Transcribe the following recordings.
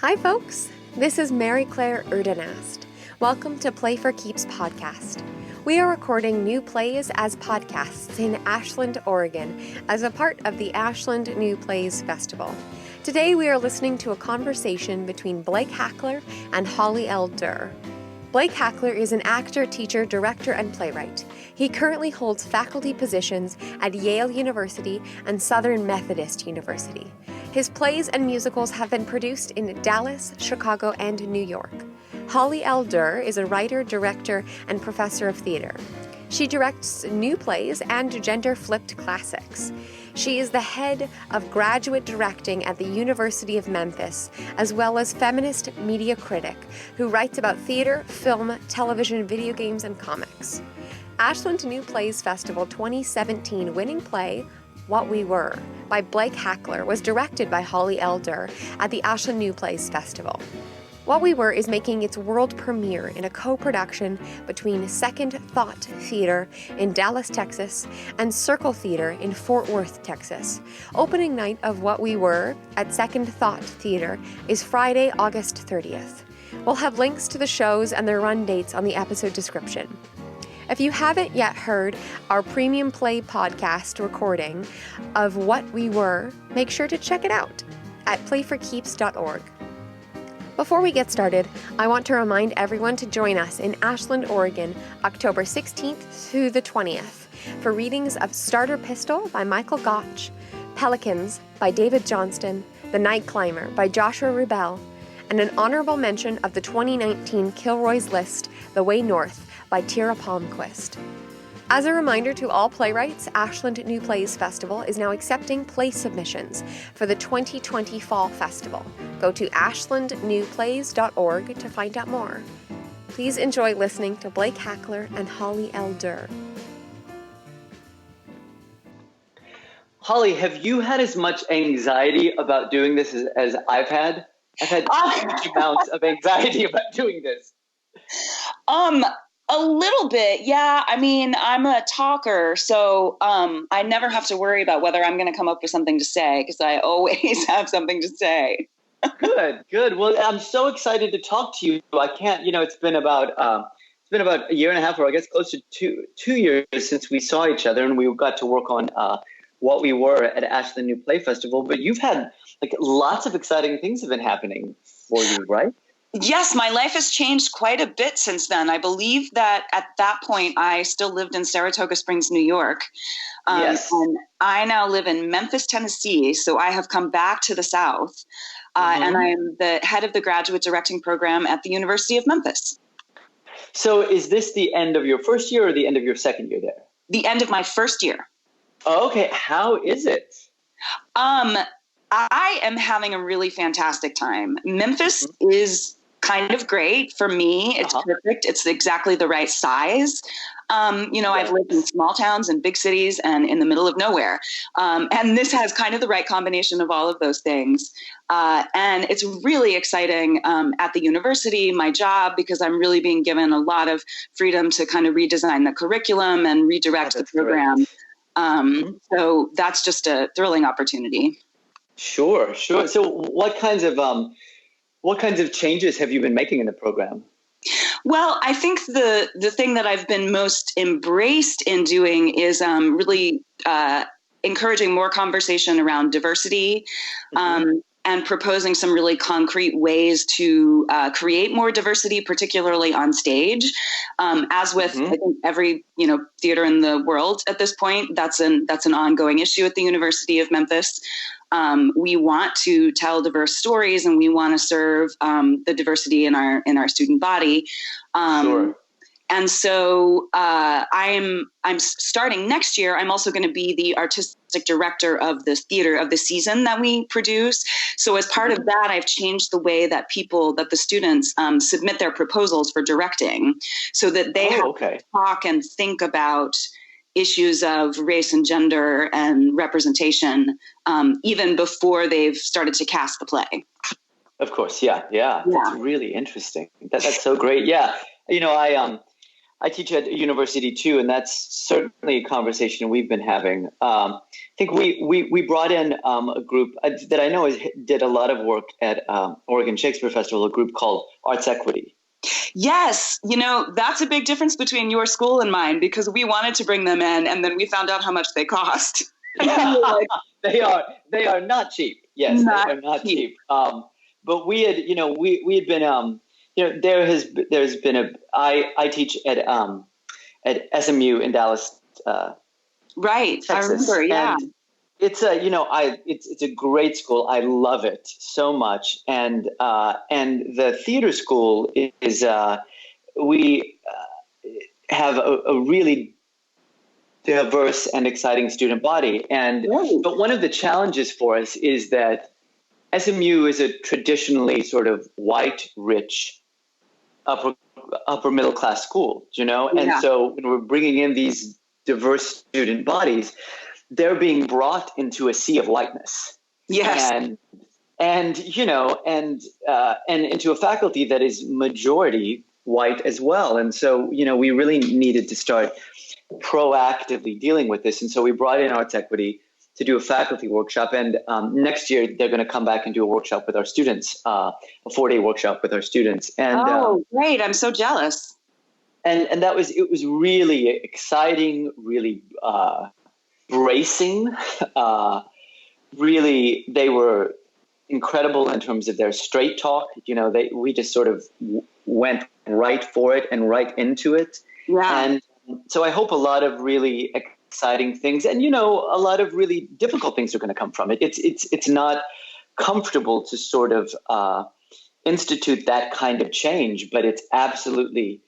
Hi folks, this is Mary Claire Erdenast. Welcome to Play4Keeps Podcast. We are recording new plays as podcasts in Ashland, Oregon, as a part of the Ashland New Plays Festival. Today we are listening to a conversation between Blake Hackler and Holly L. Derr. Blake Hackler is an actor, teacher, director, and playwright. He currently holds faculty positions at Yale University and Southern Methodist University. His plays and musicals have been produced in Dallas, Chicago, and New York. Holly L. Derr is a writer, director, and professor of theater. She directs new plays and gender-flipped classics. She is the head of graduate directing at the University of Memphis, as well as feminist media critic who writes about theater, film, television, video games, and comics. Ashland New Plays Festival 2017 winning play, What We Were, by Blake Hackler, was directed by Holly L. Derr at the Ashland New Plays Festival. What We Were is making its world premiere in a co-production between Second Thought Theater in Dallas, Texas, and Circle Theater in Fort Worth, Texas. Opening night of What We Were at Second Thought Theater is Friday, August 30th. We'll have links to the shows and their run dates on the episode description. If you haven't yet heard our premium play podcast recording of What We Were, make sure to check it out at play4keeps.org. Before we get started, I want to remind everyone to join us in Ashland, Oregon, October 16th through the 20th for readings of Starter Pistol by Michael Gotch, Pelicans by David Johnston, The Night Climber by Joshua Rubel, and an honorable mention of the 2019 Kilroy's List, The Way North, by Tira Palmquist. As a reminder to all playwrights, Ashland New Plays Festival is now accepting play submissions for the 2020 Fall Festival. Go to ashlandnewplays.org to find out more. Please enjoy listening to Blake Hackler and Holly L. Derr. Holly, have you had as much anxiety about doing this as I've had? I've had huge amounts of anxiety about doing this. A little bit, yeah. I mean, I'm a talker, so I never have to worry about whether I'm going to come up with something to say because I always have something to say. Good. Well, I'm so excited to talk to you. I can't, it's been about a year and a half, or I guess close to two years since we saw each other, and we got to work on What We Were at Ashland New Play Festival. But you've had lots of exciting things have been happening for you, right? Yes, my life has changed quite a bit since then. I believe that at that point, I still lived in Saratoga Springs, New York. Yes. And I now live in Memphis, Tennessee. So I have come back to the South, and I'm the head of the graduate directing program at the University of Memphis. So is this the end of your first year or the end of your second year there? The end of my first year. Oh, okay. How is it? I am having a really fantastic time. Memphis is kind of great for me. It's perfect. It's exactly the right size. I've lived in small towns and big cities and in the middle of nowhere. And this has kind of the right combination of all of those things. And it's really exciting at the university, my job, because I'm really being given a lot of freedom to kind of redesign the curriculum and redirect the program. So that's just a thrilling opportunity. Sure. So what kinds of changes have you been making in the program? Well, I think the thing that I've been most embraced in doing is really encouraging more conversation around diversity and proposing some really concrete ways to create more diversity, particularly on stage. As with I think every theater in the world at this point, that's an ongoing issue at the University of Memphis. We want to tell diverse stories, and we want to serve the diversity in our student body. Sure. And so I'm starting next year. I'm also going to be the artistic director of the theater of the season that we produce. So as part of that, I've changed the way that the students submit their proposals for directing, so that they have to talk and think about issues of race and gender and representation, even before they've started to cast the play. Of course. Yeah. That's really interesting. That's so great. Yeah. I teach at a university too, and that's certainly a conversation we've been having. I think we brought in a group that I know did a lot of work at Oregon Shakespeare Festival, a group called Arts Equity. Yes. That's a big difference between your school and mine, because we wanted to bring them in and then we found out how much they cost. They are not cheap. Yes, they are not cheap. But we had, we had been, there's been I teach at SMU in Dallas, right. Texas. I remember. Yeah. And it's it's a great school. I love it so much. And the theater school is, we have a really diverse and exciting student body. But one of the challenges for us is that SMU is a traditionally sort of white, rich, upper middle class school, And so when we're bringing in these diverse student bodies, they're being brought into a sea of whiteness. Yes. And into a faculty that is majority white as well. And so, we really needed to start proactively dealing with this. And so we brought in Arts Equity to do a faculty workshop. And next year, they're going to come back and do a workshop with our students, a 4-day workshop with our students. And great. I'm so jealous. And it was really exciting, really bracing. Really, they were incredible in terms of their straight talk. We just sort of went right for it and right into it. Yeah. And so I hope a lot of really exciting things and, a lot of really difficult things are going to come from it. It's not comfortable to sort of institute that kind of change, but it's absolutely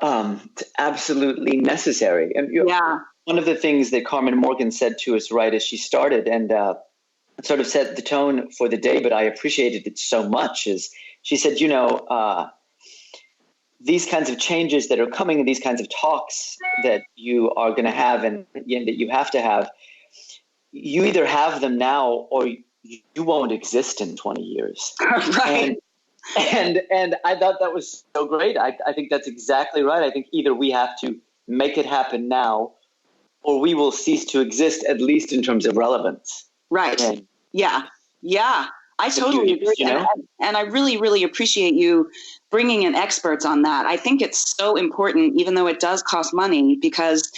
necessary. And one of the things that Carmen Morgan said to us right as she started and sort of set the tone for the day, but I appreciated it so much, is she said, these kinds of changes that are coming and these kinds of talks that you are going to have and that you have to have, you either have them now or you won't exist in 20 years. Right. And I thought that was so great. I think that's exactly right. I think either we have to make it happen now or we will cease to exist, at least in terms of relevance. Right. And yeah. I totally agree. And I really, really appreciate you bringing in experts on that. I think it's so important, even though it does cost money, because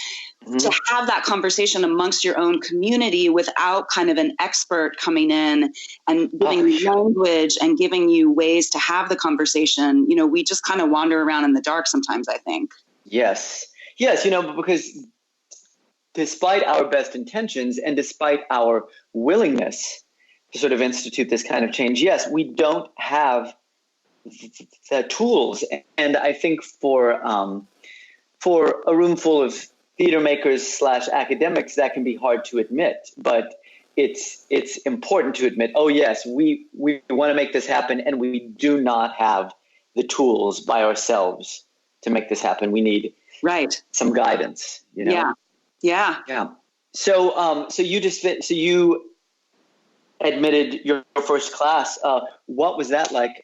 to have that conversation amongst your own community without kind of an expert coming in and giving you language and giving you ways to have the conversation, we just kind of wander around in the dark sometimes, I think. Yes, because despite our best intentions and despite our willingness to sort of institute this kind of change, yes, we don't have the tools. And I think for a room full of theater makers / academics, that can be hard to admit. But it's important to admit, oh, yes, we want to make this happen, and we do not have the tools by ourselves to make this happen. We need some guidance. Yeah. So you admitted your first class. What was that like?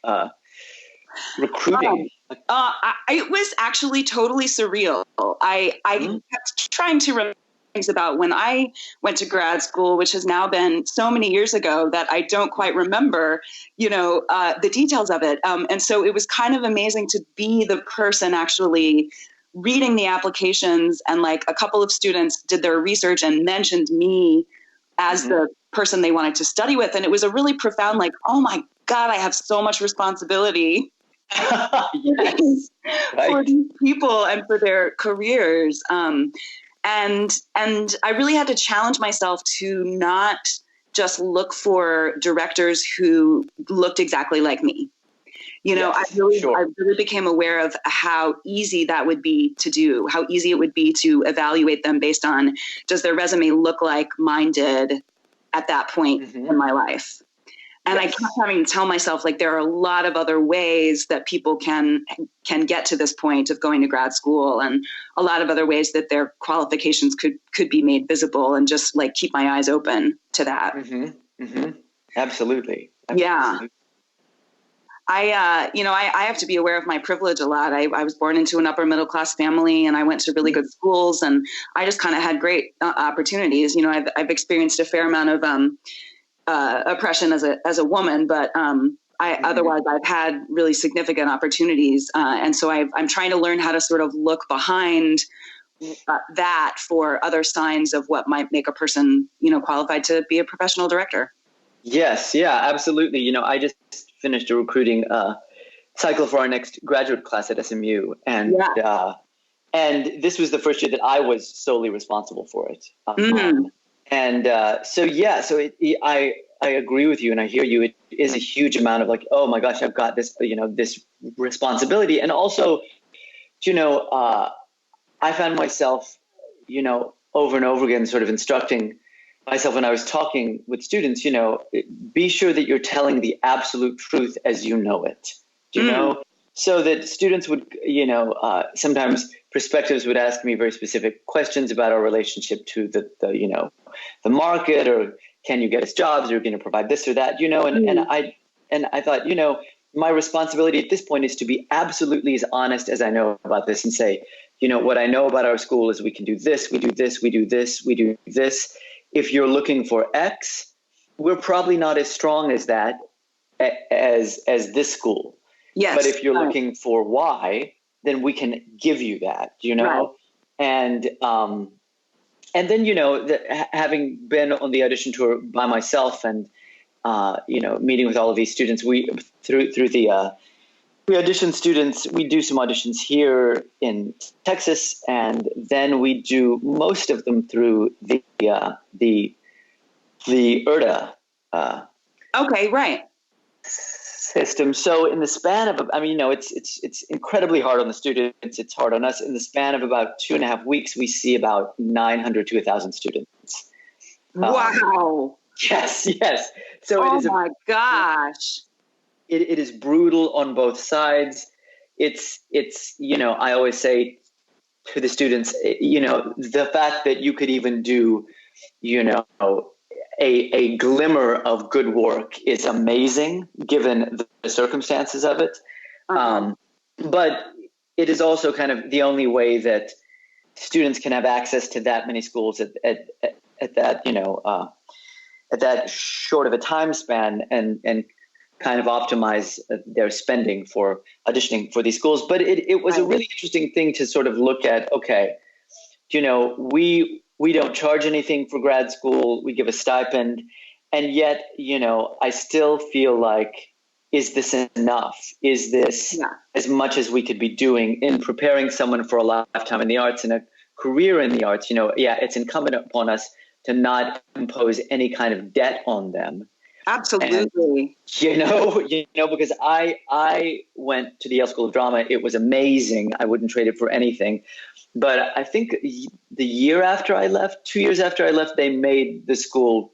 Recruiting? It was actually totally surreal. I kept trying to remember things about when I went to grad school, which has now been so many years ago that I don't quite remember, the details of it. And so it was kind of amazing to be the person actually reading the applications, and like a couple of students did their research and mentioned me as the person they wanted to study with. And it was a really profound, like, oh my God, I have so much responsibility for these people and for their careers. And I really had to challenge myself to not just look for directors who looked exactly like me. I really became aware of how easy that would be to do, how easy it would be to evaluate them based on, does their resume look like mine did at that point in my life? And I kept having to tell myself, like, there are a lot of other ways that people can get to this point of going to grad school, and a lot of other ways that their qualifications could be made visible, and just like keep my eyes open to that. Absolutely. Yeah. I have to be aware of my privilege a lot. I was born into an upper middle class family, and I went to really good schools, and I just kind of had great opportunities. You know, I've experienced a fair amount of oppression as a woman, but otherwise I've had really significant opportunities, and so I'm trying to learn how to sort of look behind that for other signs of what might make a person, qualified to be a professional director. Yes, yeah, absolutely. You know, I just finished a recruiting cycle for our next graduate class at SMU, and this was the first year that I was solely responsible for it. I agree with you, and I hear you. It is a huge amount of like, oh my gosh, I've got this, this responsibility, and also, I found myself, over and over again, sort of instructing myself when I was talking with students, be sure that you're telling the absolute truth as you know it, so that students would, sometimes perspectives would ask me very specific questions about our relationship to the market, or can you get us jobs, or are you going to provide this or that, and I thought, my responsibility at this point is to be absolutely as honest as I know about this and say, what I know about our school is we can do this, we do this, we do this, we do this. If you're looking for X, we're probably not as strong as that as this school. Yes. But if you're looking for Y, then we can give you that, Right. And then, having been on the audition tour by myself and, meeting with all of these students, we audition students, we do some auditions here in Texas, and then we do most of them through the URTA system. So in the span of, it's incredibly hard on the students. It's hard on us. In the span of about 2.5 weeks, we see about 900 to 1,000 students. Wow. Yes. So oh my gosh. It is brutal on both sides. It's I always say to the students, the fact that you could even do, a glimmer of good work is amazing given the circumstances of it. But it is also kind of the only way that students can have access to that many schools at that, at that short of a time span and kind of optimize their spending for auditioning for these schools. But it was a really interesting thing to sort of look at, okay, we don't charge anything for grad school. We give a stipend. And yet, I still feel like, is this enough? Is this as much as we could be doing in preparing someone for a lifetime in the arts and a career in the arts? It's incumbent upon us to not impose any kind of debt on them. Absolutely. And, because I went to the Yale School of Drama. It was amazing. I wouldn't trade it for anything. But I think the year after I left, 2 years after I left, they made the school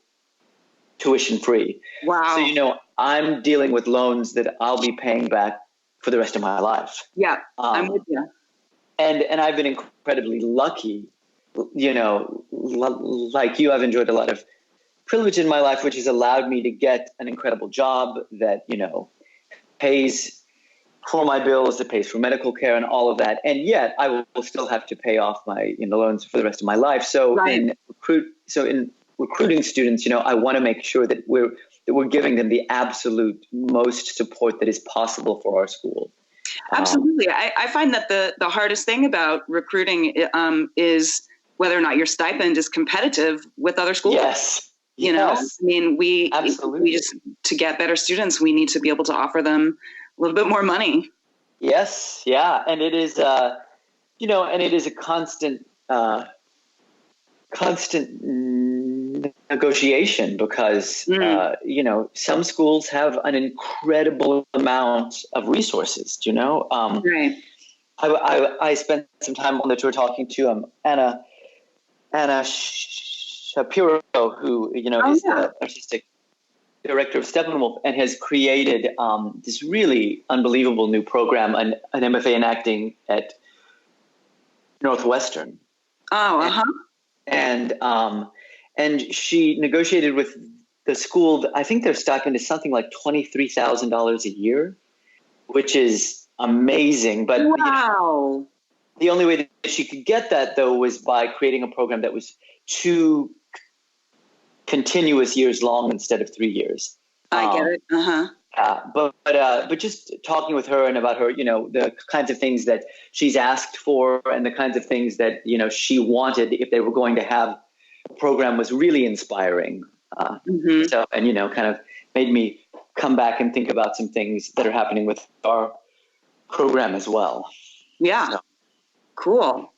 tuition free. Wow. So, I'm dealing with loans that I'll be paying back for the rest of my life. Yeah, I'm with you. And I've been incredibly lucky, like you, I've enjoyed a lot of privilege in my life, which has allowed me to get an incredible job that, pays for my bills, that pays for medical care and all of that. And yet I will still have to pay off my loans for the rest of my life. So in recruiting students, I want to make sure that we're giving them the absolute most support that is possible for our school. Absolutely. I find that the hardest thing about recruiting is whether or not your stipend is competitive with other schools. Yes. We just, to get better students, we need to be able to offer them a little bit more money. Yes. Yeah. And it is, and it is a constant negotiation because, some schools have an incredible amount of resources, Right. I spent some time on the tour talking to Anna Shapiro, who, is the artistic director of Steppenwolf and has created this really unbelievable new program, an MFA in acting at Northwestern. Oh, And she negotiated with the school. I think their stipend is something like $23,000 a year. which is amazing. But wow. The only way that she could get that, though, was by creating a program that was 2 continuous years long instead of 3 years. I get it. But just talking with her and about her, the kinds of things that she's asked for and the kinds of things that, she wanted if they were going to have a program was really inspiring. So, and, kind of made me come back and think about some things that are happening with our program as well. Yeah. So. Cool.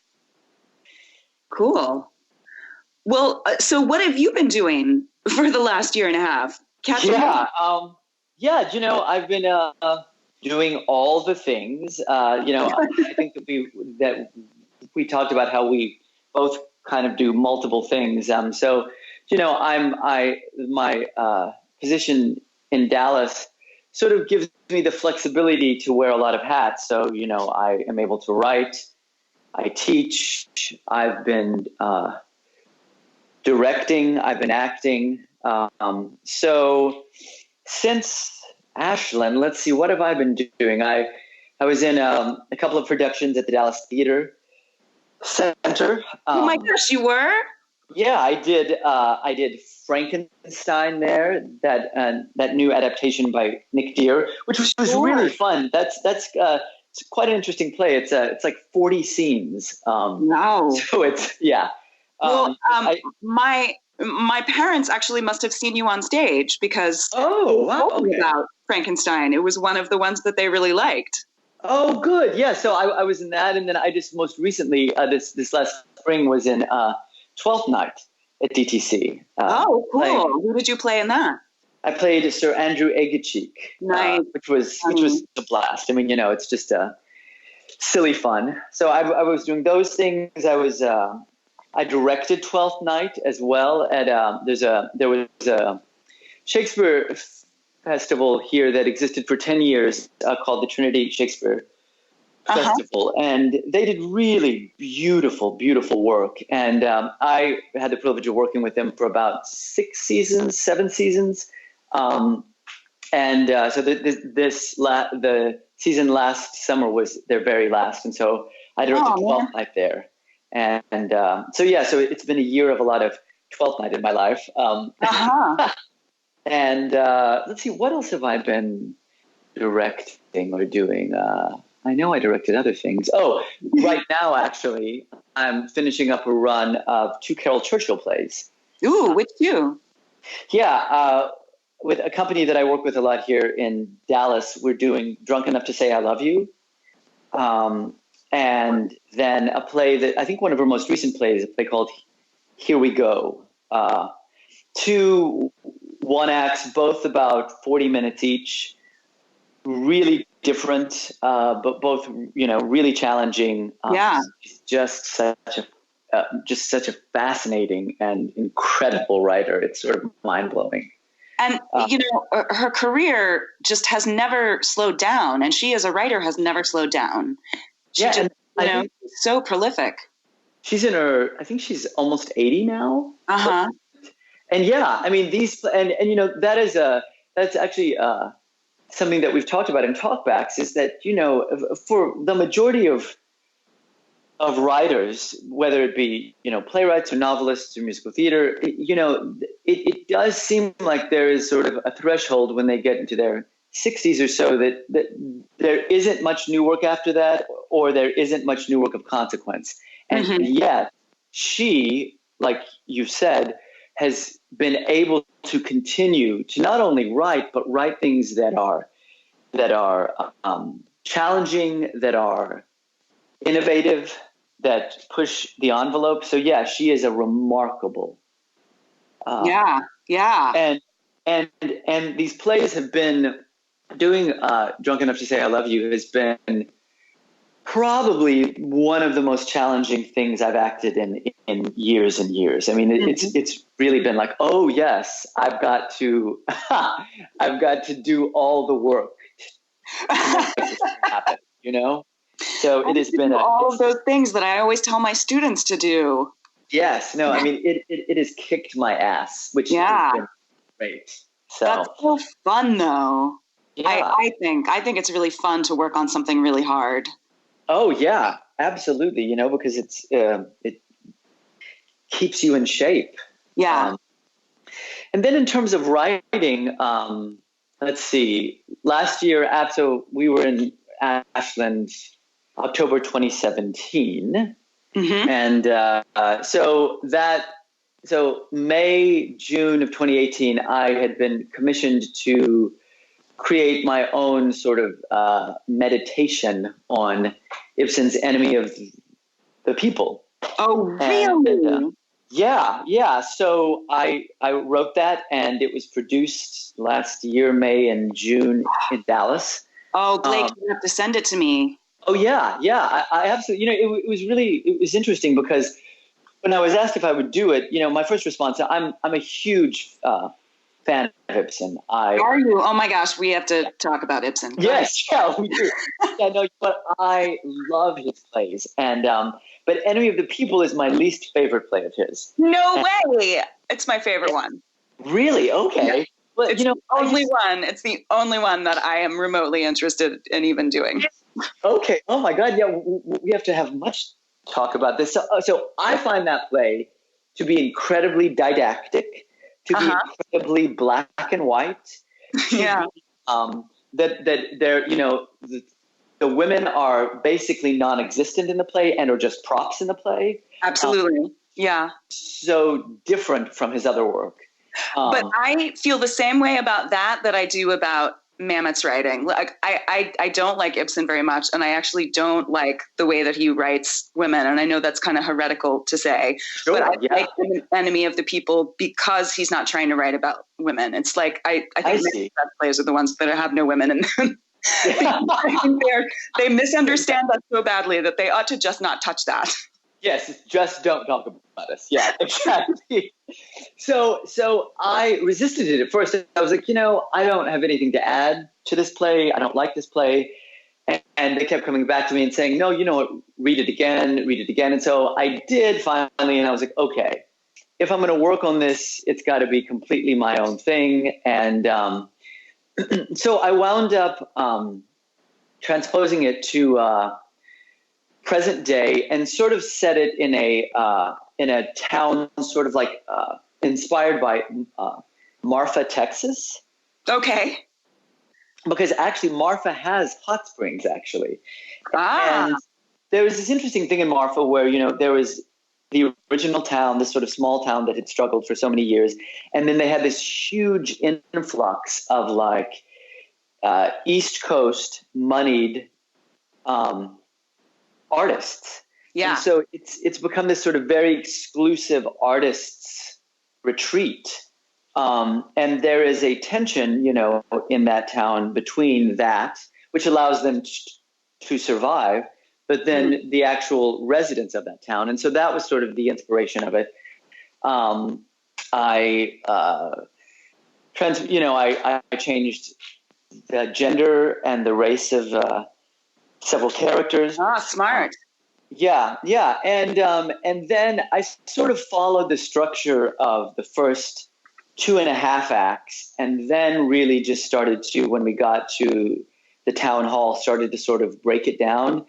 Well, so what have you been doing for the last year and a half? I've been doing all the things. I think that we talked about how we both kind of do multiple things. My position in Dallas sort of gives me the flexibility to wear a lot of hats. So, I am able to write, I teach, I've been directing, I've been acting. So since Ashland, let's see, what have I been doing? I was in a couple of productions at the Dallas Theater Center. Oh my gosh, you were? Yeah, I did Frankenstein there, that new adaptation by Nick Derr, which was really fun. That's it's quite an interesting play. It's like 40 scenes. Wow. So it's my parents actually must have seen you on stage because told me about Frankenstein. It was one of the ones that they really liked. Oh, good. Yeah. So I was in that, and then I just most recently this last spring was in 12th Night at DTC. Cool. Who did you play in that? I played Sir Andrew Aguecheek, nice. which was a blast. I mean, it's just silly fun. So I was doing those things. I directed 12th Night as well. At there was a Shakespeare festival here that existed for 10 years called the Trinity Shakespeare Festival, and they did really beautiful work. And I had the privilege of working with them for about 7 seasons. So the season last summer was their very last, and so I directed 12th Night there. And so it's been a year of a lot of 12th Night in my life. And let's see, what else have I been directing or doing? I know I directed other things. Oh, right now, actually, I'm finishing up a run of 2 Carol Churchill plays. Ooh, which 2? Yeah, with a company that I work with a lot here in Dallas, we're doing Drunk Enough to Say I Love You. And then a play that I think one of her most recent plays, a play called Here We Go. 2 one-acts, both about 40 minutes each, really different, but both, really challenging. Just such a fascinating and incredible writer. It's sort of mind-blowing. And, her career just has never slowed down, and she as a writer has never slowed down. She's so prolific. She's I think she's almost 80 now. And I mean, that's actually something that we've talked about in talkbacks is that, for the majority of writers, whether it be, playwrights or novelists or musical theater, it does seem like there is sort of a threshold when they get into their 60s or so that there isn't much new work after that, or there isn't much new work of consequence. And yet she, like you said, has been able to continue to not only write, but write things that are challenging, that are innovative, that push the envelope. So she is a remarkable. And these plays have been doing Drunk Enough to Say I Love You has been probably one of the most challenging things I've acted in years and years. I mean, it's really been like, oh yes, I've got to do all the work to make this happen, So it has been all of those things that I always tell my students to do. Yes, no, I mean, it has kicked my ass, which has been great. So that's so fun, though. Yeah. I think it's really fun to work on something really hard. Oh yeah, absolutely. Because it keeps you in shape. Yeah. And then in terms of writing, let's see. Last year, so we were in Ashland, October 2017, and so May, June of 2018, I had been commissioned to create my own sort of meditation on Ibsen's Enemy of the People. Oh, really? And, yeah. So I wrote that, and it was produced last year, May and June in Dallas. Oh, Blake, you have to send it to me. Oh yeah. I absolutely. It was interesting because when I was asked if I would do it, my first response, I'm a huge fan of Ibsen. Are you? Oh my gosh, we have to talk about Ibsen. Yes, yeah, we do. But I love his plays, and but Enemy of the People is my least favorite play of his. No way! It's my favorite one. Really? Okay. Well, it's the only one. It's the only one that I am remotely interested in even doing. Okay. Oh my God. Yeah, we have to have much talk about this. So I find that play to be incredibly didactic, to be incredibly black and white. Yeah. That they're, the women are basically non-existent in the play and are just props in the play. Absolutely. Yeah. So different from his other work. But I feel the same way about that I do about Mamet's writing. Like I don't like Ibsen very much, and I actually don't like the way that he writes women. And I know that's kind of heretical to say, sure, but I like Enemy of the People because he's not trying to write about women. It's like I think the best plays are the ones that have no women in them. I think they misunderstand that so badly that they ought to just not touch that. Yes, just don't talk about us. Yeah, exactly. So I resisted it at first. I was like, I don't have anything to add to this play. I don't like this play. And they kept coming back to me and saying, no, you know what, read it again. And so I did finally, and I was like, okay, if I'm going to work on this, it's got to be completely my own thing. And so I wound up transposing it to present day and sort of set it in a town sort of like inspired by Marfa, Texas. Okay. Because actually Marfa has hot springs actually. And there was this interesting thing in Marfa where, there was the original town, this sort of small town that had struggled for so many years. And then they had this huge influx of like East Coast moneyed artists. Yeah. And so it's become this sort of very exclusive artists retreat. And there is a tension, in that town between that, which allows them to survive, but then the actual residents of that town. And so that was sort of the inspiration of it. I changed the gender and the race of several characters. Smart. Yeah. And then I sort of followed the structure of the first 2.5 acts, and then really just started to, when we got to the town hall, started to sort of break it down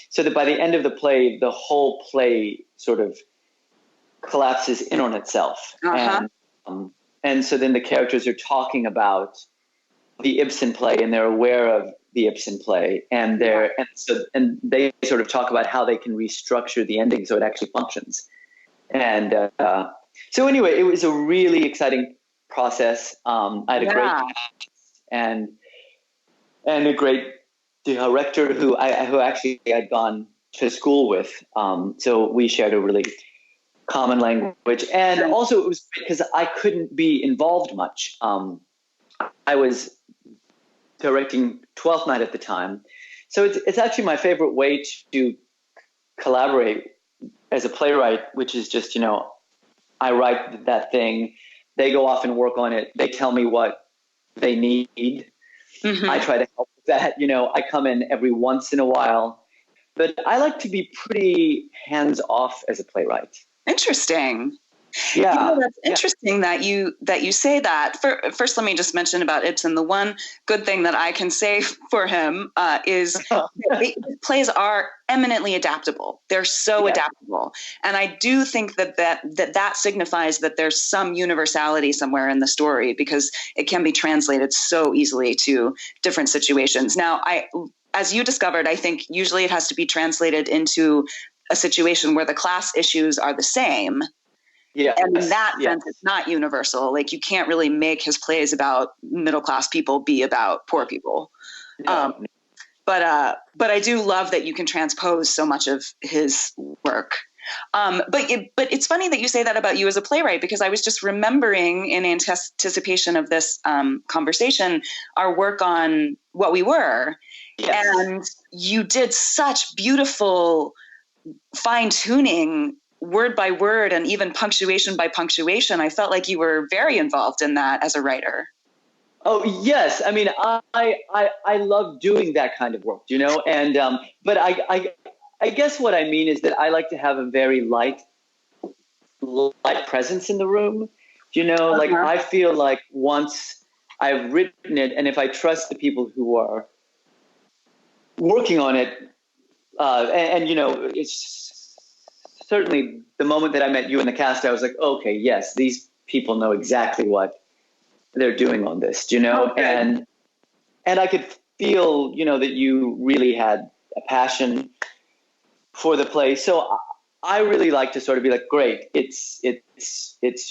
so that by the end of the play, the whole play sort of collapses in on itself. And so then the characters are talking about the Ibsen play, and they're aware of the Ibsen play, and they sort of talk about how they can restructure the ending so it actually functions. And so anyway, it was a really exciting process. I had a great cast and a great director who actually I'd gone to school with. So we shared a really common language, and also it was because I couldn't be involved much. I was directing Twelfth Night at the time. So it's actually my favorite way to collaborate as a playwright, which is just, I write that thing, they go off and work on it, they tell me what they need. I try to help with that. I come in every once in a while, but I like to be pretty hands off as a playwright. Interesting. Yeah. That's interesting that you say that. First, let me just mention about Ibsen. The one good thing that I can say for him is his plays are eminently adaptable. They're so adaptable, and I do think that signifies that there's some universality somewhere in the story, because it can be translated so easily to different situations. Now, as you discovered, I think usually it has to be translated into a situation where the class issues are the same. Yeah. And in that sense, it's not universal. Like, you can't really make his plays about middle-class people be about poor people. No. But I do love that you can transpose so much of his work. But it's funny that you say that about you as a playwright, because I was just remembering, in anticipation of this conversation, our work on What We Were. Yes. And you did such beautiful fine-tuning, word by word, and even punctuation by punctuation. I felt like you were very involved in that as a writer. Oh, yes. I mean, I love doing that kind of work, and but I guess what I mean is that I like to have a very light presence in the room. Like, I feel like once I've written it, and if I trust the people who are working on it, and it's certainly the moment that I met you in the cast, I was like, okay, yes, these people know exactly what they're doing on this, and I could feel, that you really had a passion for the play. So I really like to sort of be like, great, it's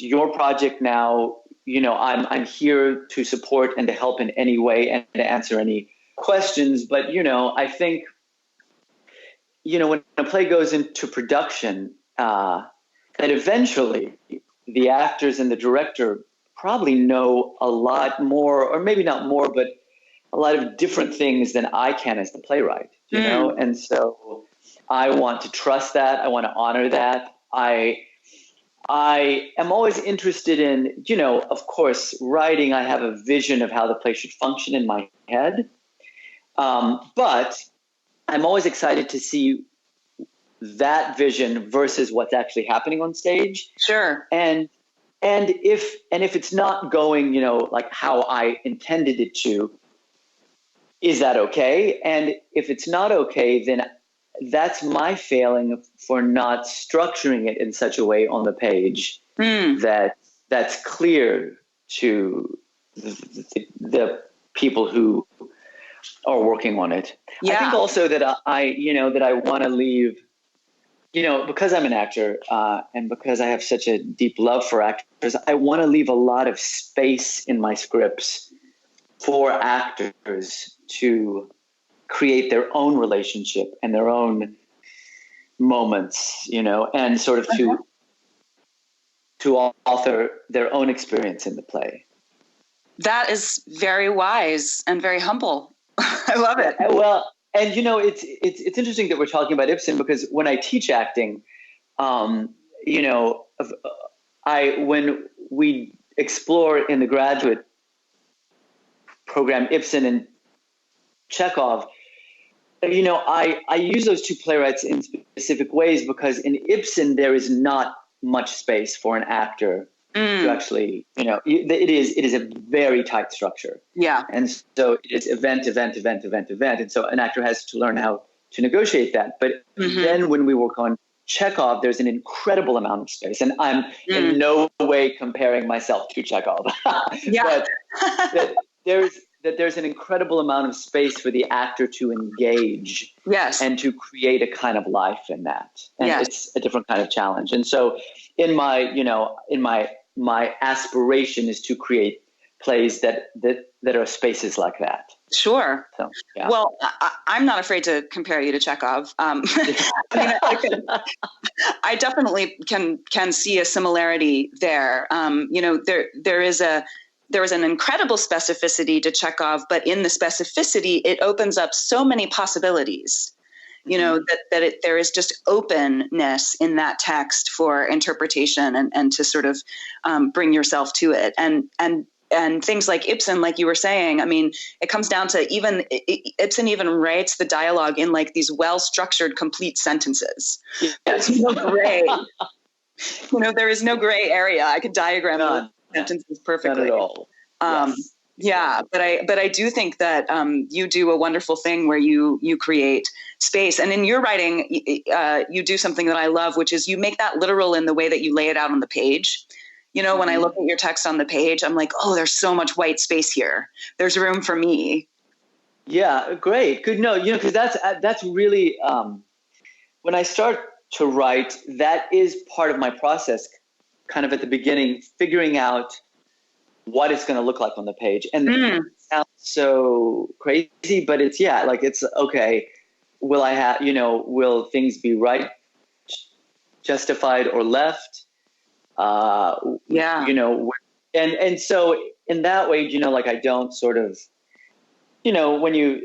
your project now. I'm here to support and to help in any way and to answer any questions. But, I think, when a play goes into production, that eventually the actors and the director probably know a lot more, or maybe not more, but a lot of different things than I can as the playwright, And so I want to trust that. I want to honor that. I am always interested in, of course, writing. I have a vision of how the play should function in my head. But I'm always excited to see that vision versus what's actually happening on stage. Sure. And if it's not going, like how I intended it to, is that okay? And if it's not okay, then that's my failing for not structuring it in such a way on the page that's clear to the people who are working on it. Yeah. I think also that I want to leave, because I'm an actor and because I have such a deep love for actors, I want to leave a lot of space in my scripts for actors to create their own relationship and their own moments, and sort of to author their own experience in the play. That is very wise and very humble. I love it. Well, and it's interesting that we're talking about Ibsen, because when I teach acting, when we explore in the graduate program Ibsen and Chekhov, I use those two playwrights in specific ways, because in Ibsen there is not much space for an actor to actually, it is a very tight structure. Yeah. And so it is event. And so an actor has to learn how to negotiate that. But then when we work on Chekhov, there's an incredible amount of space. And I'm in no way comparing myself to Chekhov. Yeah. But there's an incredible amount of space for the actor to engage. Yes. And to create a kind of life in that. And it's a different kind of challenge. And so in my aspiration is to create plays that are spaces like that. Sure. So, yeah. Well, I'm not afraid to compare you to Chekhov. I definitely can see a similarity there. There is an incredible specificity to Chekhov, but in the specificity, it opens up so many possibilities. There is just openness in that text for interpretation and to sort of bring yourself to it. And things like Ibsen, like you were saying, I mean, it comes down to Ibsen even writes the dialogue in like these well-structured, complete sentences. Yes. Great. There is no gray area. I could diagram those sentences perfectly. Not at all. Yes. Yeah, but I do think that you do a wonderful thing where you create space, and in your writing, you do something that I love, which is you make that literal in the way that you lay it out on the page. When I look at your text on the page, I'm like, oh, there's so much white space here. There's room for me. Yeah, great, good. No, because that's really when I start to write, that is part of my process, kind of at the beginning, figuring out what it's going to look like on the page. And it sounds so crazy, but it's okay. Will I have, will things be right, justified, or left? And so in that way, I don't sort of, when you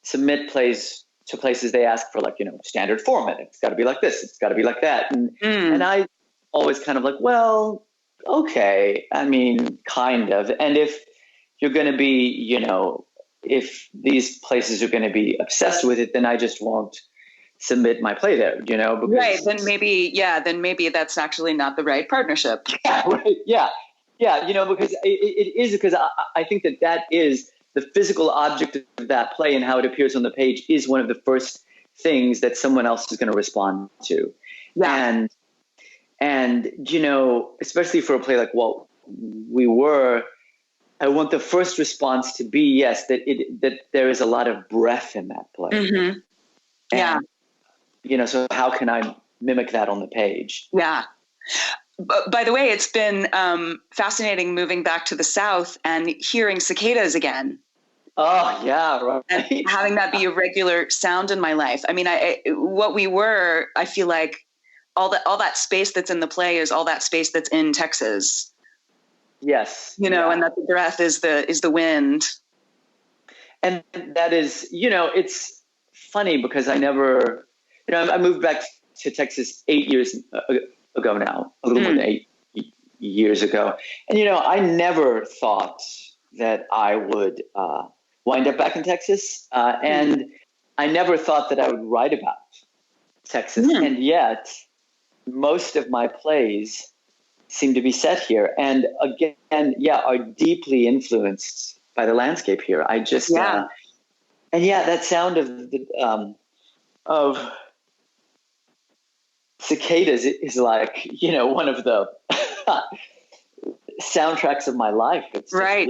submit plays to places, they ask for standard format. It's got to be like this. It's got to be like that. And I always kind of well, okay, I mean, kind of. And if you're going to be, if these places are going to be obsessed with it, then I just won't submit my play there, because, right. Then maybe that's actually not the right partnership. Yeah, right. Yeah. Because it is, because I think that is the physical object of that play, and how it appears on the page is one of the first things that someone else is going to respond to. Yeah. And, especially for a play like what we were, I want the first response to be, yes, that there is a lot of breath in that play. Mm-hmm. Yeah. And, so how can I mimic that on the page? Yeah. By the way, it's been fascinating moving back to the South and hearing cicadas again. Oh, yeah, right. And having that be a regular sound in my life. I mean, I feel like all that space that's in the play is all that space that's in Texas. Yes. And that the breath is the wind. And that is, it's funny because I never, I moved back to Texas 8 years ago now, a little more than 8 years ago. And, I never thought that I would wind up back in Texas. And I never thought that I would write about Texas. And yet most of my plays seem to be set here. And again, are deeply influenced by the landscape here. I just, that sound of cicadas is one of the soundtracks of my life. It's right.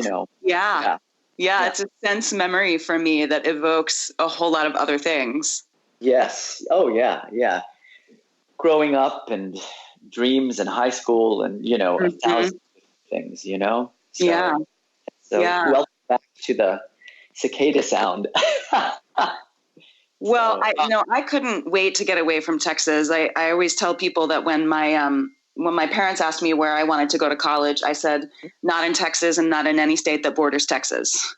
It's a sense memory for me that evokes a whole lot of other things. Yes. Oh yeah. Yeah. Growing up and dreams and high school and, a thousand things, So, welcome back to the cicada sound. Well, I couldn't wait to get away from Texas. I always tell people that when my parents asked me where I wanted to go to college, I said, not in Texas and not in any state that borders Texas.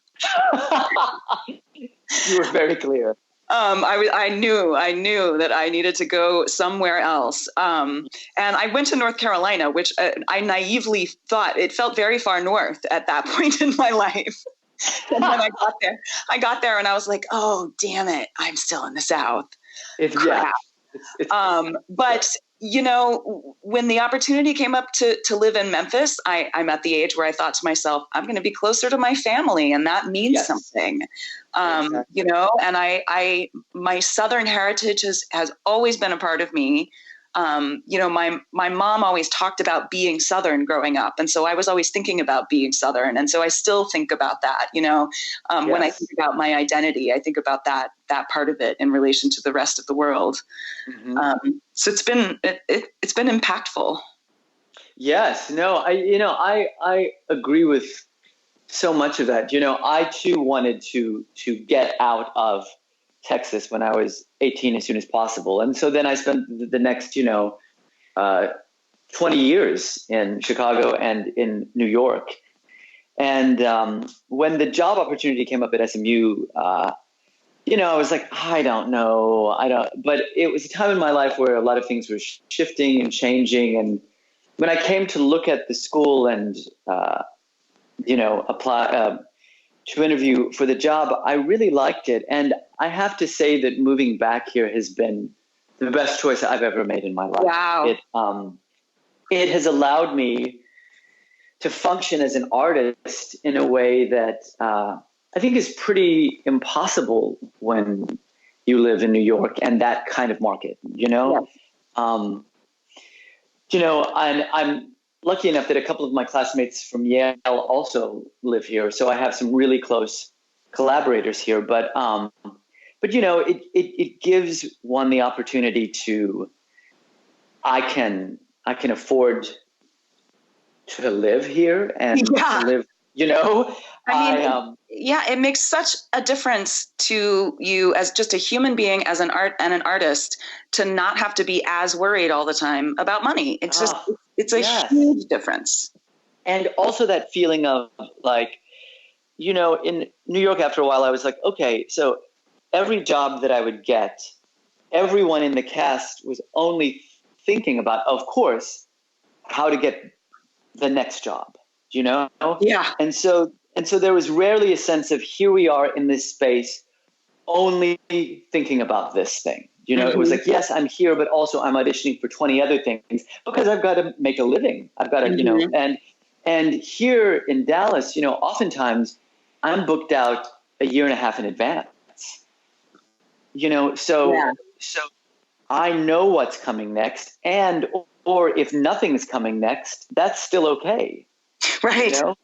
You were very clear. I knew that I needed to go somewhere else. And I went to North Carolina, which I naively thought it felt very far north at that point in my life. And then I got there and I was like, oh, damn it. I'm still in the South. But when the opportunity came up to live in Memphis, I'm at the age where I thought to myself, I'm going to be closer to my family. And that means something, exactly. And my Southern heritage has always been a part of me. My mom always talked about being Southern growing up. And so I was always thinking about being Southern. And so I still think about that, when I think about my identity, I think about that part of it in relation to the rest of the world. Mm-hmm. So it's been impactful. Yes, no, I agree with so much of that. I too wanted to get out of Texas when I was 18 as soon as possible. And so then I spent the next, 20 years in Chicago and in New York. And when the job opportunity came up at SMU, I was like, I don't know. But it was a time in my life where a lot of things were shifting and changing. And when I came to look at the school and, apply to interview for the job, I really liked it. And I have to say that moving back here has been the best choice I've ever made in my life. Wow. it has allowed me to function as an artist in a way that I think is pretty impossible when you live in New York and that kind of market, you know? Yes. You know, I'm lucky enough that a couple of my classmates from Yale also live here. So I have some really close collaborators here, but you know, it gives one the opportunity to, I can afford to live here and to live, you know, it makes such a difference to you as just a human being, as an artist, to not have to be as worried all the time about money. It's just, it's a huge difference. And also that feeling of like, you know, in New York after a while, I was like, okay, so every job that I would get, everyone in the cast was only thinking about, of course, how to get the next job, you know? Yeah. And so there was rarely a sense of, here we are in this space only thinking about this thing. You know, It was like, yes, I'm here, but also I'm auditioning for 20 other things because I've got to make a living. I've got to, you know, and here in Dallas, you know, oftentimes I'm booked out a year and a half in advance, you know, so I know what's coming next, or if nothing's coming next, that's still okay. Right. You know?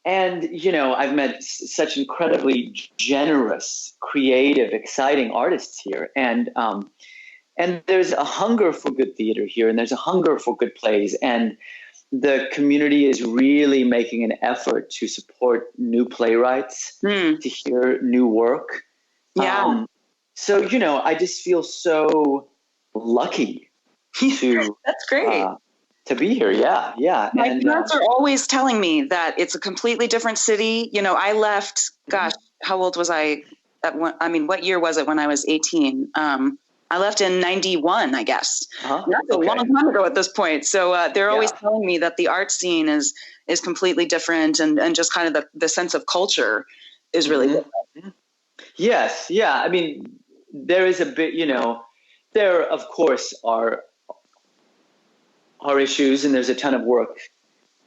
And, you know, I've met such incredibly generous, creative, exciting artists here. And there's a hunger for good theater here, and there's a hunger for good plays. And the community is really making an effort to support new playwrights, to hear new work. Yeah. So, you know, I just feel so lucky to That's great. To be here. Yeah. My parents are always telling me that it's a completely different city. You know, I left, gosh, how old was I? What year was it when I was 18? I left in 91, I guess. That's a long time ago at this point. So they're always telling me that the art scene is completely different, and just kind of the sense of culture is really different. Yes. Yeah. I mean, there is a bit, you know, there of course are issues, and there's a ton of work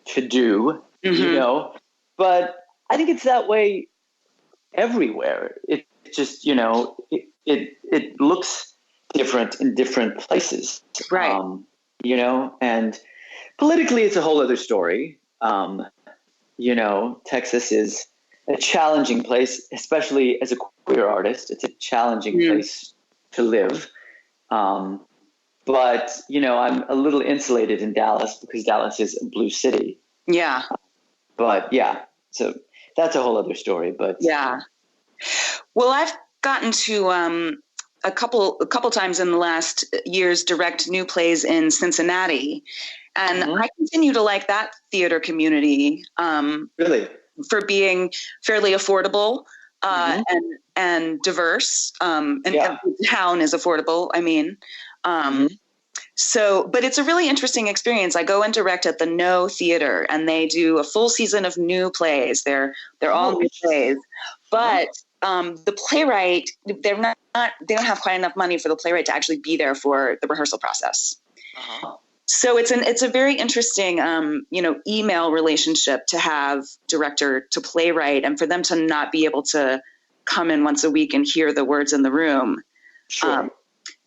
to do, you know, but I think it's that way everywhere. It just, you know, it looks different in different places, right? You know, and politically it's a whole other story. You know, Texas is a challenging place, especially as a queer artist. It's a challenging place to live. But, you know, I'm a little insulated in Dallas because Dallas is a blue city. Yeah. But yeah, so that's a whole other story. But yeah. Well, I've gotten to a couple times in the last years direct new plays in Cincinnati, and I continue to like that theater community. Really? For being fairly affordable and diverse. And every town is affordable. I mean. So, but it's a really interesting experience. I go and direct at the No Theater, and they do a full season of new plays. They're all new plays, but the playwright, they don't have quite enough money for the playwright to actually be there for the rehearsal process. So it's a very interesting, you know, email relationship to have director to playwright, and for them to not be able to come in once a week and hear the words in the room. Sure.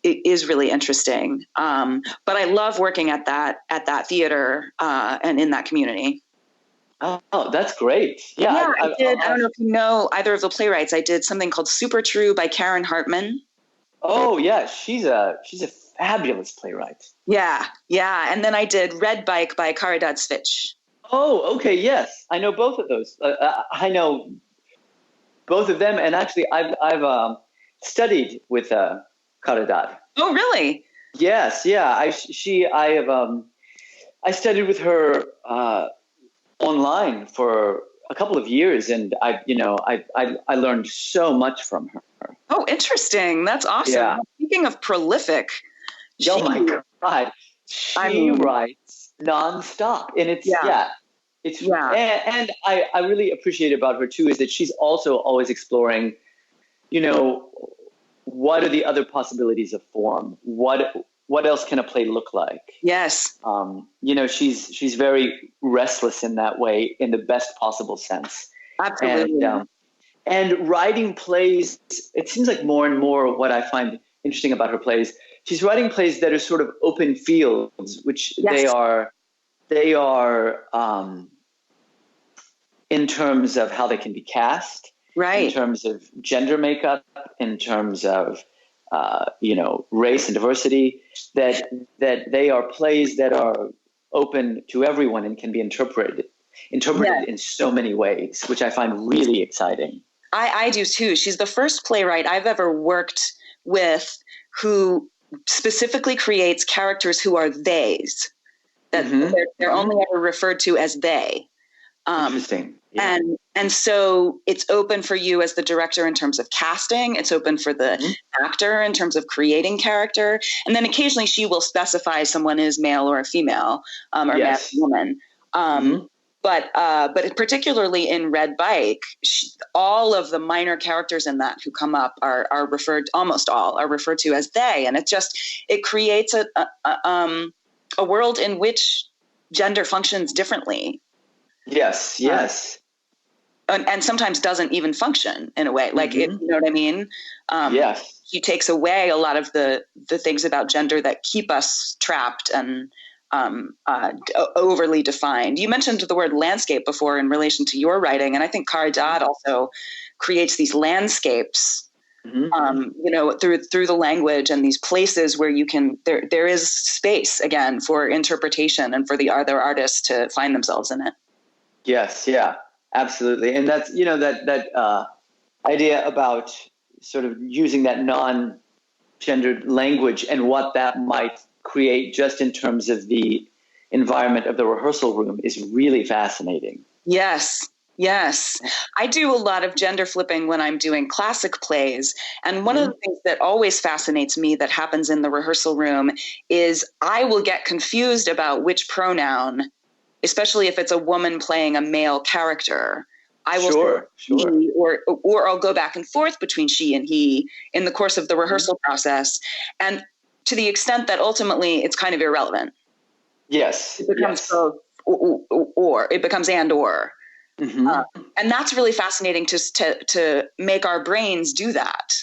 It is really interesting. But I love working at that theater and in that community. Oh, that's great. Yeah, I did. I don't know if you know either of the playwrights. I did something called Super True by Karen Hartman. Oh yeah, she's a fabulous playwright. Yeah. And then I did Red Bike by Caridad Fitch. Oh, okay, yes, I know both of those. I know both of them, and actually, I've studied with Caridad. Oh, really? Yes, yeah. I studied with her online for a couple of years, and I learned so much from her. Oh, interesting. That's awesome. Yeah. Speaking of prolific, oh my God, she writes nonstop, and and I really appreciate about her too is that she's also always exploring, you know, what are the other possibilities of form? What what else can a play look like? Yes. She's very restless in that way, in the best possible sense. Absolutely. And writing plays, it seems like more and more what I find interesting about her plays, she's writing plays that are sort of open fields, which they are in terms of how they can be cast, right? In terms of gender makeup, in terms of race and diversity. That they are plays that are open to everyone and can be interpreted in so many ways, which I find really exciting. I do too. She's the first playwright I've ever worked with who specifically creates characters who are theys, that they're only ever referred to as they. Interesting. Yeah. And so it's open for you as the director in terms of casting. It's open for the actor in terms of creating character. And then occasionally she will specify someone is male or a female, or man or woman. But particularly in Red Bike, all of the minor characters in that who come up are almost all are referred to as they. And it creates a world in which gender functions differently. Yes. And sometimes doesn't even function in a way. Like, you know what I mean? Yes. He takes away a lot of the things about gender that keep us trapped and overly defined. You mentioned the word landscape before in relation to your writing, and I think Kari Dodd also creates these landscapes, through the language and these places where you can there is space again for interpretation and for the other artists to find themselves in it. Yes, yeah, absolutely, and that's that idea about sort of using that non-gendered language and what that might create just in terms of the environment of the rehearsal room is really fascinating. Yes. I do a lot of gender flipping when I'm doing classic plays. And one of the things that always fascinates me that happens in the rehearsal room is I will get confused about which pronoun, especially if it's a woman playing a male character. I will say he, or I'll go back and forth between she and he in the course of the rehearsal process. And to the extent that ultimately it's kind of irrelevant. Yes. It becomes both, or it becomes and or. And that's really fascinating to make our brains do that.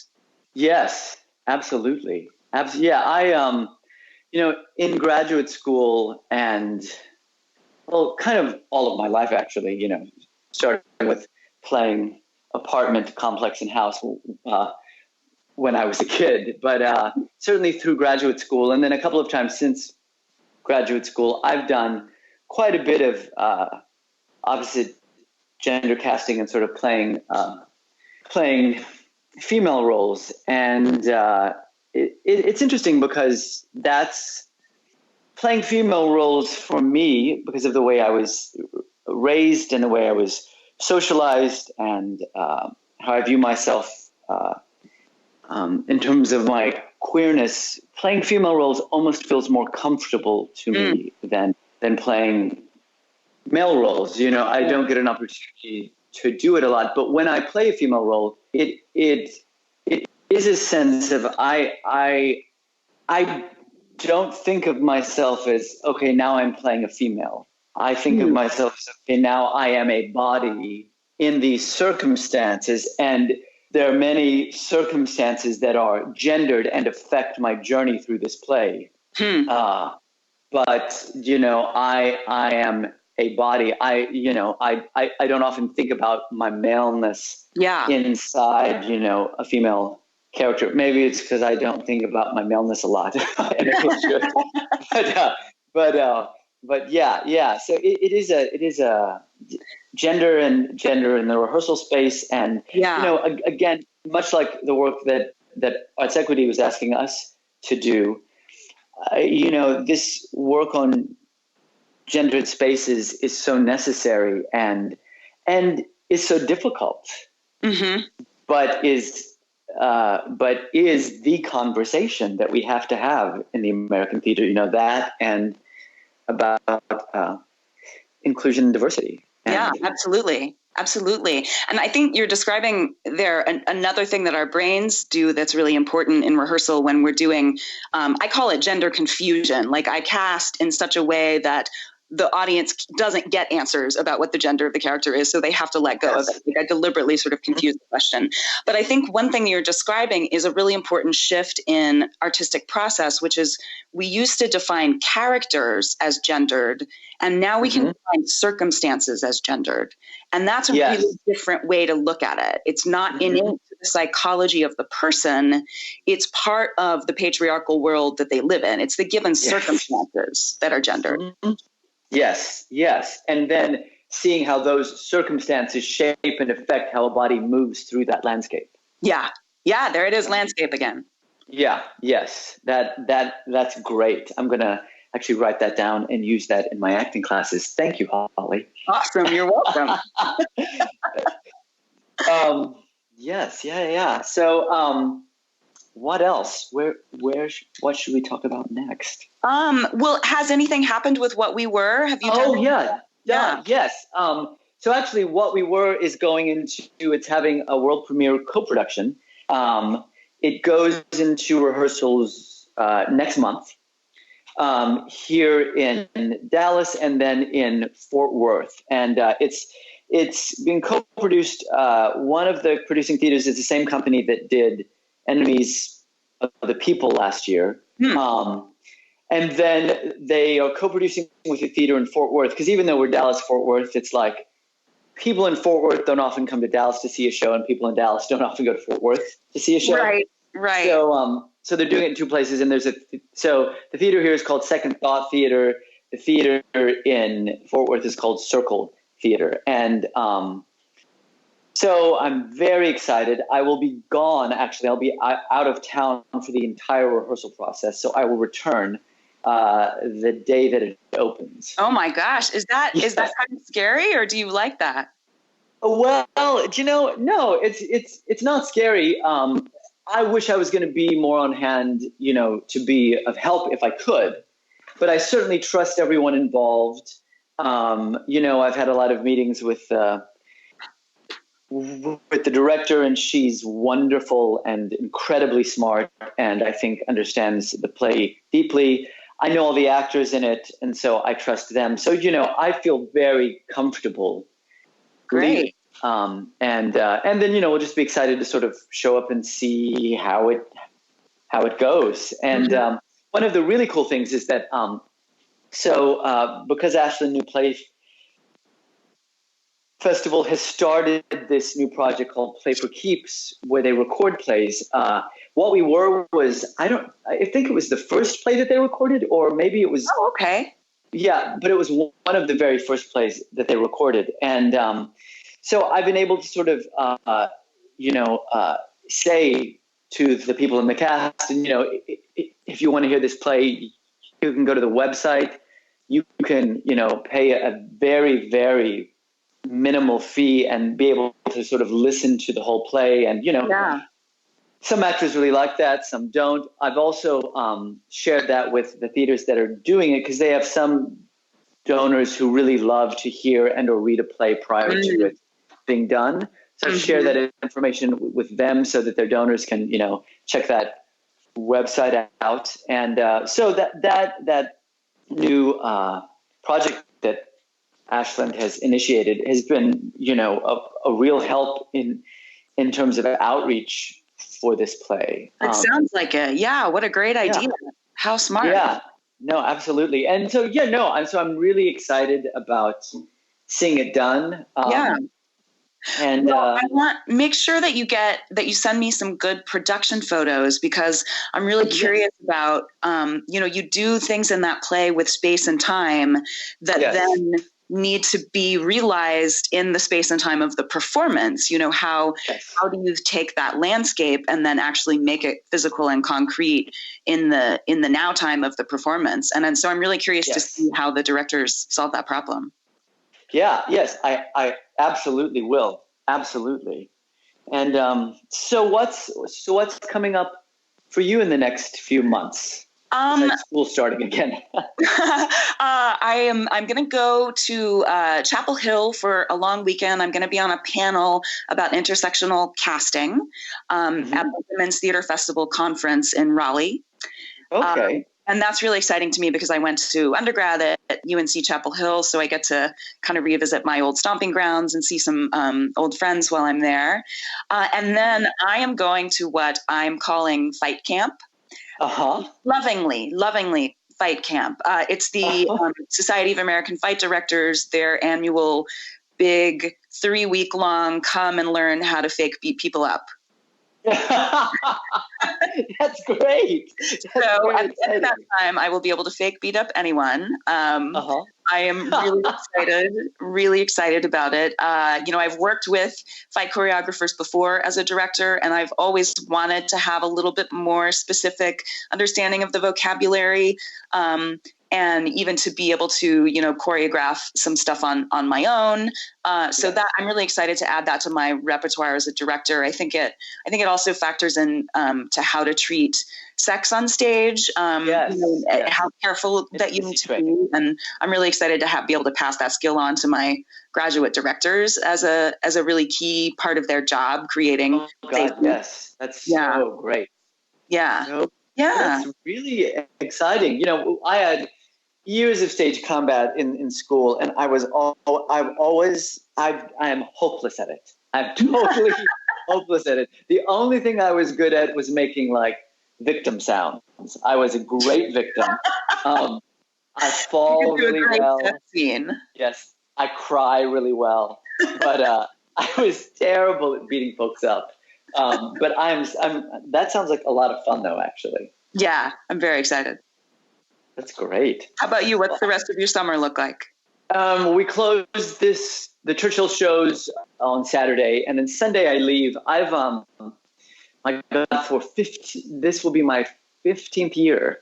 Yes, absolutely. Yeah, I, in graduate school and, kind of all of my life, actually, starting with playing apartment, complex, and house when I was a kid, but certainly through graduate school. And then a couple of times since graduate school, I've done quite a bit of opposite gender casting and sort of playing female roles. And it's interesting because that's playing female roles for me because of the way I was raised and the way I was socialized and how I view myself in terms of my queerness. Playing female roles almost feels more comfortable to me than playing male roles. I don't get an opportunity to do it a lot, but when I play a female role, it is a sense of I don't think of myself as, okay, now I'm playing a female. I think of myself as, okay, now I am a body in these circumstances, and there are many circumstances that are gendered and affect my journey through this play. But I am a body. I don't often think about my maleness inside, a female character. Maybe it's because I don't think about my maleness a lot. But yeah. So it is a gender in the rehearsal space, and again, much like the work that Arts Equity was asking us to do, this work on gendered spaces is so necessary and is so difficult, but is the conversation that we have to have in the American theater. That and about inclusion and diversity. Absolutely. Absolutely. And I think you're describing there another thing that our brains do that's really important in rehearsal when we're doing, I call it gender confusion. Like I cast in such a way that the audience doesn't get answers about what the gender of the character is, so they have to let go of it. Like I deliberately sort of confuse the question. But I think one thing you're describing is a really important shift in artistic process, which is we used to define characters as gendered, and now we can define circumstances as gendered. And that's a really different way to look at it. It's not innate to the psychology of the person. It's part of the patriarchal world that they live in. It's the given circumstances that are gendered. Yes. And then seeing how those circumstances shape and affect how a body moves through that landscape. Yeah. There it is. Landscape again. Yeah. Yes. That's great. I'm going to actually write that down and use that in my acting classes. Thank you, Holly. Awesome. You're welcome. Yes. Yeah. So, what else? What should we talk about next? Well, has anything happened with What We Were? Have you? Yes. So actually, What We Were is going into, it's having a world premiere co-production. It goes into rehearsals next month here in Dallas and then in Fort Worth, and it's being co-produced. One of the producing theaters is the same company that did Enemies of the People last year. And then they are co-producing with a theater in Fort Worth, because even though we're Dallas-Fort Worth, it's like people in Fort Worth don't often come to Dallas to see a show, and people in Dallas don't often go to Fort Worth to see a show. Right. So they're doing it in two places, and so the theater here is called Second Thought Theater. The theater in Fort Worth is called Circle Theater, and so I'm very excited. I will be gone. Actually, I'll be out of town for the entire rehearsal process, so I will return the day that it opens. Oh my gosh. Is that kind of scary, or do you like that? Well, no, it's not scary. I wish I was going to be more on hand, to be of help if I could, but I certainly trust everyone involved. I've had a lot of meetings with the director, and she's wonderful and incredibly smart, and I think understands the play deeply. I know all the actors in it, and so I trust them. So, I feel very comfortable. Great. And then, we'll just be excited to sort of show up and see how it goes. And one of the really cool things is that, because Ashland New Plays Festival has started this new project called Play4Keeps, where they record plays. What We Were was, I think it was the first play that they recorded, or maybe it was. Oh, okay. Yeah, but it was one of the very first plays that they recorded. And so I've been able to sort of, say to the people in the cast, and, if you want to hear this play, you can go to the website. You can, pay a very, very minimal fee and be able to sort of listen to the whole play. And, some actors really like that, some don't. I've also shared that with the theaters that are doing it, because they have some donors who really love to hear and or read a play prior to it being done. So share that information with them so that their donors can, check that website out. And so that new project that Ashland has initiated has been, a real help in terms of outreach for this play. It sounds like it. Yeah. What a great idea. Yeah. How smart. Yeah, no, absolutely. And so, I'm really excited about seeing it done. And I make sure that you send me some good production photos, because I'm really curious about, you do things in that play with space and time that then need to be realized in the space and time of the performance. How do you take that landscape and then actually make it physical and concrete in the now time of the performance? And so I'm really curious to see how the directors solve that problem. Yeah. Yes, I absolutely will. Absolutely. And so what's coming up for you in the next few months? Besides school starting again. I'm going to go to Chapel Hill for a long weekend. I'm going to be on a panel about intersectional casting at the Women's Theater Festival conference in Raleigh. Okay. And that's really exciting to me because I went to undergrad at UNC Chapel Hill, so I get to kind of revisit my old stomping grounds and see some old friends while I'm there. And then I am going to what I'm calling Fight Camp. Lovingly Fight Camp. It's the Society of American Fight Directors, their annual big 3-week-long come and learn how to fake beat people up. That's great. So at the end of that time, I will be able to fake beat up anyone. I am really excited about it. I've worked with fight choreographers before as a director, and I've always wanted to have a little bit more specific understanding of the vocabulary, and even to be able to, choreograph some stuff on my own. So that I'm really excited to add that to my repertoire as a director. I think it also factors in to how to treat sex on stage, how careful that you need to be. And I'm really excited to be able to pass that skill on to my graduate directors as a really key part of their job, creating. Oh God, yes. That's so great. Yeah. That's really exciting. I had years of stage combat in school, and I am hopeless at it. I'm totally hopeless at it. The only thing I was good at was making victim sounds. I was a great victim. I fall really well. Yes, I cry really well, but I was terrible at beating folks up. But that sounds like a lot of fun, though. Actually. Yeah, I'm very excited. That's great. How about you? What's the rest of your summer look like? We close the Churchill shows on Saturday, and then Sunday I leave. This will be my 15th year.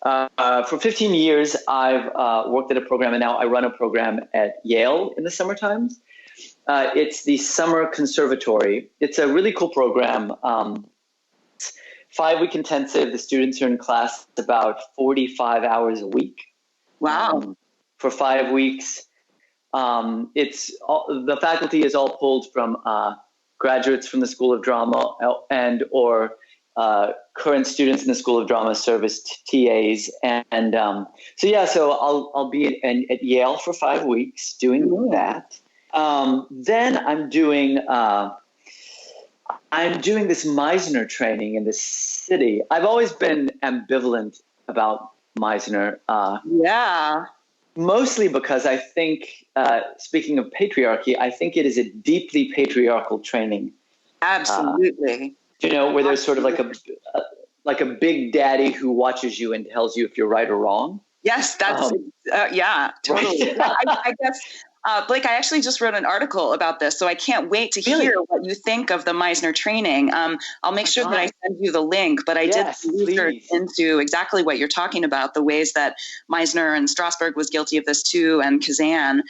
For 15 years, I've worked at a program, and now I run a program at Yale in the summer times. It's the Summer Conservatory. It's a really cool program. 5-week intensive. The students are in class about 45 hours a week. Wow. For 5 weeks. The faculty is all pulled from graduates from the School of Drama or current students in the School of Drama serve as TAs. So I'll be at Yale for 5 weeks doing that. Then I'm doing this Meisner training in the city. I've always been ambivalent about Meisner. Mostly because I think, speaking of patriarchy, I think it is a deeply patriarchal training. Absolutely. Where there's sort of like a big daddy who watches you and tells you if you're right or wrong. Yes, that's totally. I guess. Blake, I actually just wrote an article about this, so I can't wait to hear what you think of the Meisner training. I'll make sure that I send you the link, but I did research into exactly what you're talking about, the ways that Meisner and Strasberg was guilty of this too, and Kazan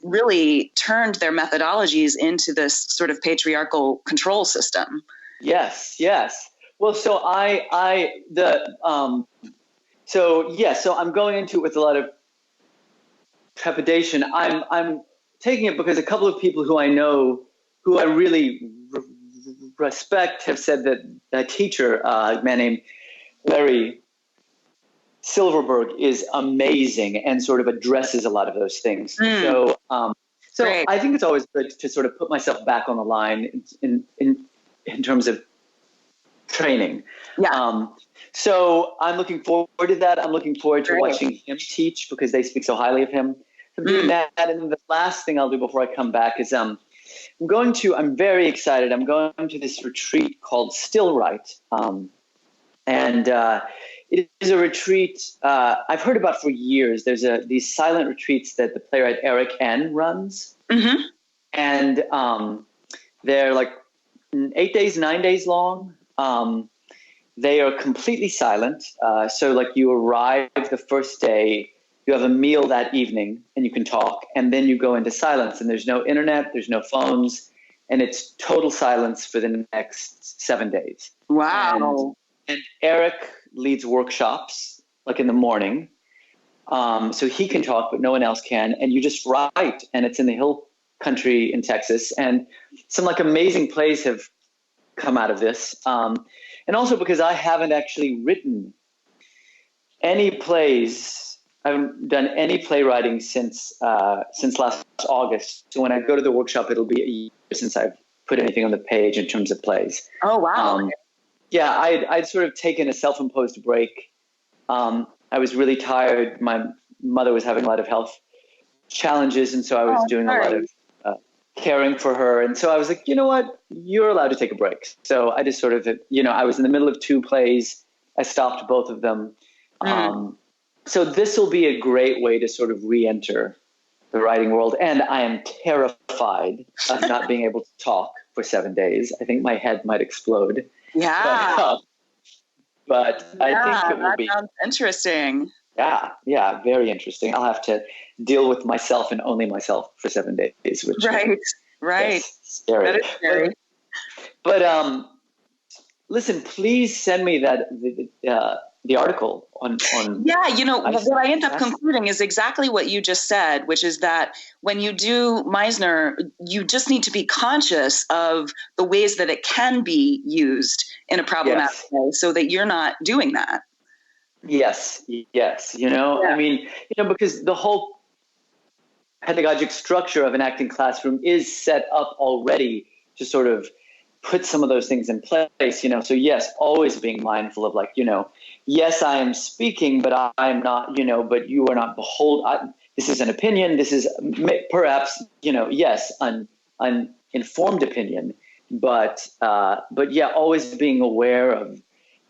really turned their methodologies into this sort of patriarchal control system. Yes. Well, so I'm going into it with a lot of trepidation. I'm taking it because a couple of people who I know, who I really respect, have said that a teacher, a man named Larry Silverberg, is amazing and sort of addresses a lot of those things. So I think it's always good to sort of put myself back on the line in terms of training. So I'm looking forward to that. I'm looking forward to watching him teach because they speak so highly of him. I'm doing that. And then the last thing I'll do before I come back is I'm very excited. I'm going to this retreat called Still Right. It is a retreat I've heard about for years. There's these silent retreats that the playwright Eric N. runs. And they're like 8 days, 9 days long. They are completely silent. So you arrive the first day, you have a meal that evening, and you can talk, and then you go into silence, and there's no internet, there's no phones, and it's total silence for the next 7 days. Wow. And Eric leads workshops like in the morning. So he can talk, but no one else can. And you just write, and it's in the hill country in Texas. And some like amazing plays have come out of this. And also because I haven't actually written any plays. I haven't done any playwriting since last August. So when I go to the workshop, it'll be a year since I've put anything on the page in terms of plays. Oh, wow. Yeah, I'd sort of taken a self-imposed break. I was really tired. My mother was having a lot of health challenges, and so I was doing a lot of caring for her. And so I was like, you know what? You're allowed to take a break. So I just sort of, I was in the middle of 2 plays. I stopped both of them. So this will be a great way to sort of re-enter the writing world. And I am terrified of not being able to talk for 7 days. I think my head might explode. Yeah. But I think it will be. That sounds interesting. Yeah, very interesting. I'll have to deal with myself and only myself for 7 days. Which right. Yes, scary. That is scary. But listen, please send me the article on. Yeah, what I end up concluding is exactly what you just said, which is that when you do Meisner, you just need to be conscious of the ways that it can be used in a problematic way so that you're not doing that. Yes. I mean, because the whole pedagogic structure of an acting classroom is set up already to sort of put some of those things in place, so yes, always being mindful of yes, I am speaking, but I'm not, but you are not this is an opinion. This is perhaps, yes, uninformed opinion, but yeah, always being aware of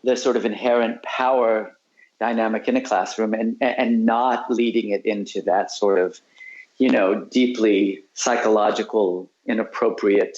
the sort of inherent power dynamic in a classroom and not leading it into that sort of, deeply psychological, inappropriate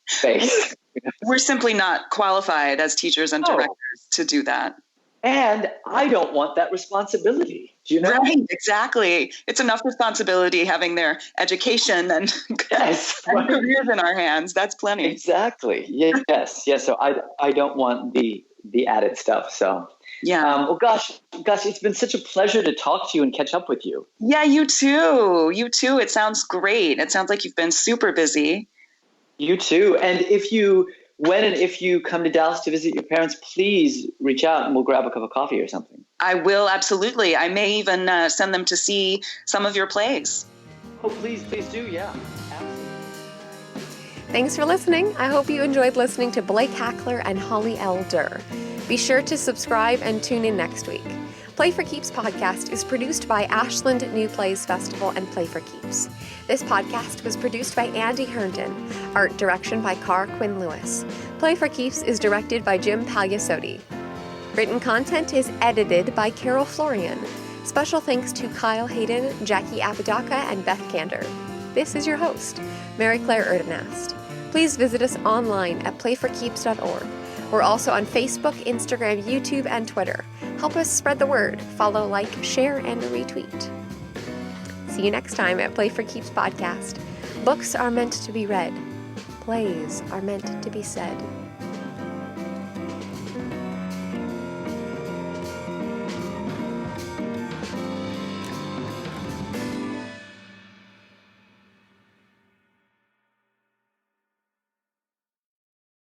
space. We're simply not qualified as teachers and directors to do that. And I don't want that responsibility. Do you know? Right, exactly. It's enough responsibility having their education and careers in our hands. That's plenty. Exactly. Yes. So I don't want the added stuff. So yeah. Well, gosh, it's been such a pleasure to talk to you and catch up with you. Yeah, you too. It sounds great. It sounds like you've been super busy. You too. And if you come to Dallas to visit your parents, please reach out and we'll grab a cup of coffee or something. I will, absolutely. I may even send them to see some of your plays. Oh, please do. Yeah, absolutely. Thanks for listening. I hope you enjoyed listening to Blake Hackler and Holly L. Derr. Be sure to subscribe and tune in next week. Play4Keeps Podcast is produced by Ashland New Plays Festival and Play4Keeps. This podcast was produced by Andy Herndon. Art direction by Carr Quinn Lewis. Play4Keeps is directed by Jim Pagliasotti. Written content is edited by Carol Florian. Special thanks to Kyle Hayden, Jackie Apodaca, and Beth Kander. This is your host, Mary Claire Erdenast. Please visit us online at play4keeps.org. We're also on Facebook, Instagram, YouTube, and Twitter. Help us spread the word. Follow, like, share, and retweet. See you next time at Play4Keeps Podcast. Books are meant to be read. Plays are meant to be said.